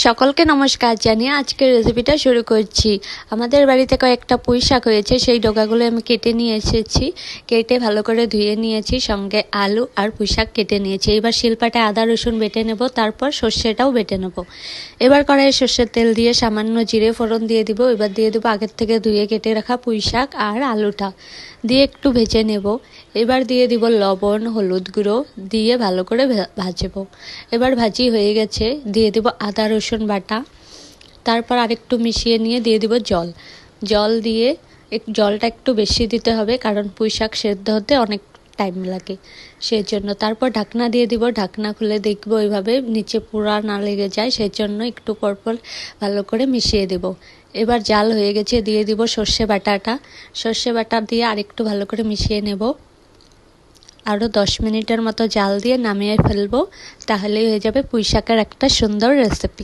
সকলকে নমস্কার জানিয়ে আজকের রেসিপিটা শুরু করছি। আমাদের বাড়িতে কয়েকটা পুঁই শাক হয়েছে, সেই ডগাগুলো আমি কেটে নিয়ে এসেছি। কেটে ভালো করে ধুয়ে নিয়েছি, সঙ্গে আলু আর পুঁই শাক কেটে নিয়েছি। এবার শিলপাটায় আদা রসুন বেটে নেব, তারপর সর্ষেটাও বেটে নেব। এবার কড়াইয়ে সর্ষের তেল দিয়ে সামান্য জিরে ফোড়ন দিয়ে দিব। এবার দিয়ে দেবো আগের থেকে ধুয়ে কেটে রাখা পুঁই শাক আর আলুটা দিয়ে একটু ভেজে নেব। এবার দিয়ে দিব লবণ, হলুদ গুঁড়ো দিয়ে ভালো করে ভাজবো। এবার ভাজি হয়ে গেছে, দিয়ে দেব আদা রসুন বাটা। তারপর আরেকটু মিশিয়ে নিয়ে দিয়ে দিব জল দিয়ে জলটা একটু বেশি দিতে হবে, কারণ পুঁই শাক সেদ্ধ হতে অনেক টাইম লাগে সেই জন্য। তারপর ঢাকনা দিয়ে দিব, ঢাকনা খুলে দেখবো এইভাবে নিচে পুরা না লেগে যায়, সেই জন্য একটু পরপর ভালো করে মিশিয়ে দেব। এবার জাল হয়ে গেছে, দিয়ে দিব সর্ষে বাটা দিয়ে আরেকটু ভালো করে মিশিয়ে নেব। আরও 10 মিনিটের মতো জাল দিয়ে নামিয়ে ফেলবো, তাহলেই হয়ে যাবে পুঁই শাকের একটা সুন্দর রেসিপি।